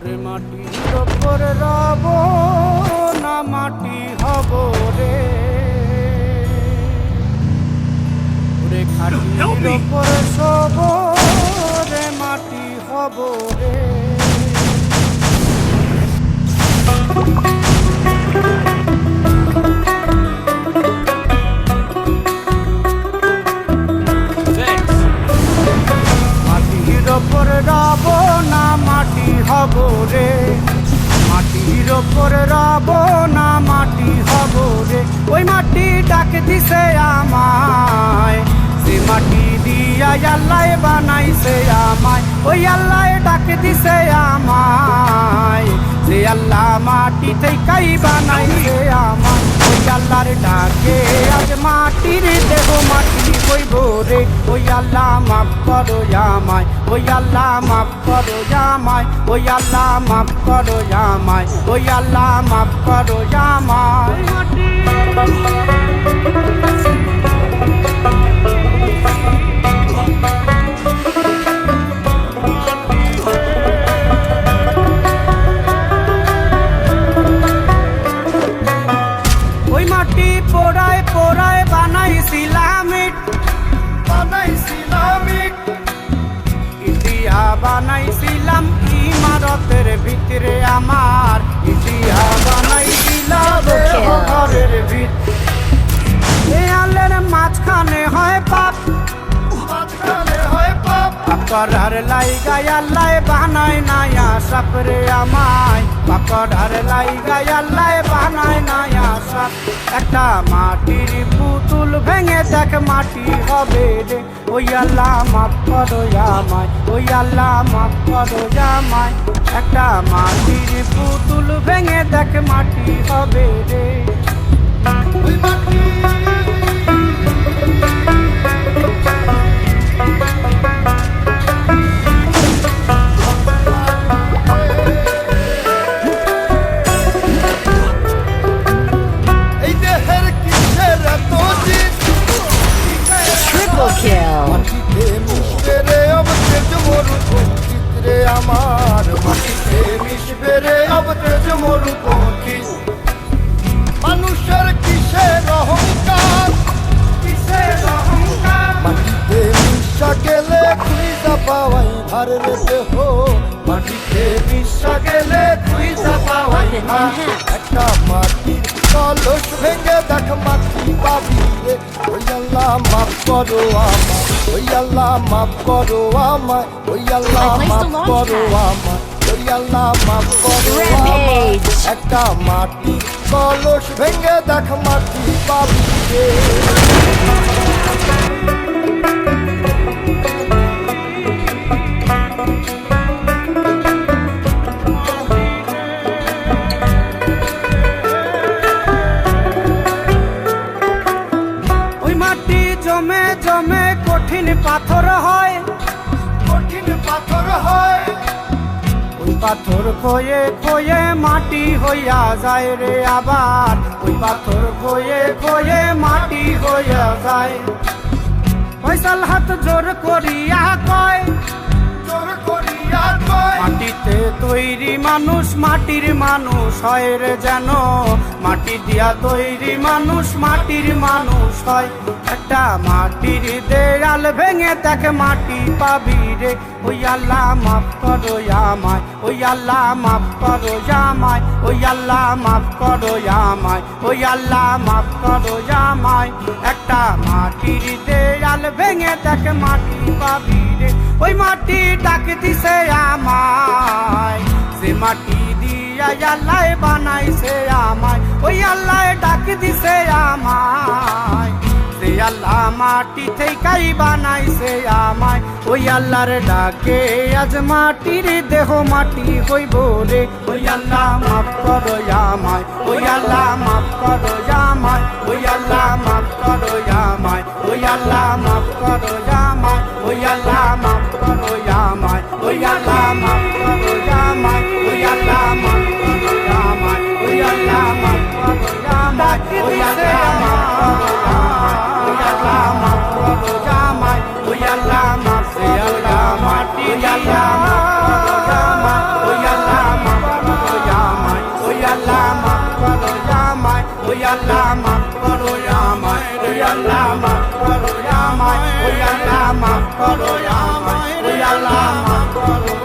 ওরে মাটির ওপর রব না মাটি হব রে, ওরে খাটির ওপর শোব রে মাটি হব রে। মাটির ওপর রব না মাটি হব রে, মাটির ওপর রব না মাটি হব রে। ওই মাটি ডাক দিছে আমায়, সে মাটি দিয়া আল্লাহ বানাইছে আমায়। ওই আল্লাহ ডাক দিছে আমায়, সে আল্লাহ মাটি থেকেই বানাইছে আমায়। ওই আল্লাহর ডাকে আজ মাটির দেহ মাটি হইব রে। ওই আল্লাহ মাফ করো আমায়, ওই আল্লাহ মাফ করো আমায়, ওই আল্লাহ মাফ করো আমায়, ওই আল্লাহ মাফ করো আমায়। ওই মাটি পোড়ায় পোড়ায় বানাইছিলাম ইট, ইটিয়া বানাইছিলাম ইমারতের ভিতরে আমার, ইটিয়া বানাইছিলাম ঘরের ভিতরে। দেয়ালের মাঝখানে হয় পাপ, পাকড়ার লাইগায় আল্লাহ বানায় নায়া সাপরে আমায়, পাকড়ার লাইগায় আল্লাহ বানায় নায়া সাপ। একটা মাটির পুতুল ভেঙে দেখ মাটি হবে রে। ওই আল্লাহ মাফ করো আমায়, ওই আল্লাহ মাফ করো আমায়। একটা মাটির পুতুল ভেঙে দেখ মাটি হবে রে। আমার মাটিতে মিশবে রে অবতেজ মরু পক্ষী। মানুষের কিসের অহংকার, কিসের অহংকার, মাটিতে মিশা গেলে খুঁজা পাওয়াই ধার রেতে হো। মাটিতে মিশা গেলে খুঁজা পাওয়াই ধার। একটা মাটির কলস ভেঙে দেখ মাটি পাবি রে। ওই আল্লাহ মাফ করো আমায়, ওই আল্লাহ মাফ করো আমায়, ওই আল্লাহ মাফ করো আমায়, ওই আল্লাহ মাফ করো আমায়। একটা মাটির কলস ভেঙে দেখ মাটি পাবি রে। জমে জমে কঠিন পাথর হয়, কঠিন পাথর হয়। ওই পাথর খয়ে খয়ে মাটি হইয়া যায় রে আবার, ওই পাথর খয়ে খয়ে মাটি হইয়া যায়। ফয়সাল হাত জোর করিয়া কয়, জোর করিয়া কয়, মাটিতে তৈরি মানুষ মাটির মানুষ হয় রে যেন। মাটি দিয়া তৈরি মানুষ মাটির মানুষ হয়। একটা মাটির দেয়াল ভেঙে দেখ মাটি পাবি রে। ওই আল্লাহ মাফ করো আমায়, ওই আল্লাহ মাফ করো আমায়, ওই আল্লাহ মাফ করো আমায়, ওই আল্লাহ মাফ করো আমায়। একটা মাটির দেয়াল ভেঙে দেখ মাটি পাবি রে। ওই মাটি ডাক দিছে আমায়, সে মাটি দিয়া আল্লাহ বানাইছে আমায়। ওই আল্লাহ ডাক দিছে আমায়, সে আল্লাহ মাটি থেকেই বানাইছে আমায়। ওই আল্লাহর ডাকে আজ মাটির দেহ মাটি হইব রে। ওই আল্লাহ মাফ করো আমায়, ওই আল্লাহ মাফ করো আমায়, ওই আল্লাহ মাফ করো আমায়, ওই আল্লাহ মাফ করো আমায়, ওই আল্লাহ মাফ করো আমায়, ওই আল্লাহ মাফ করো আমায়, ওই আল্লাহ মাফ করো আমায়, ওই আল্লাহ মাফ করো আমায়, ওই আল্লাহ মাফ করো আমায়, ওই আল্লাহ মাফ করো আমায়, ওই আল্লাহ মাফ, ওই আল্লাহ মাটি, ওই আল্লাহ মাফ করো আমায়, ওই আল্লাহ আল্লাহ মাফ করো আমায়, ওই আল্লাহ মাফ করো আমায়, ওই আল্লাহ মাফ করো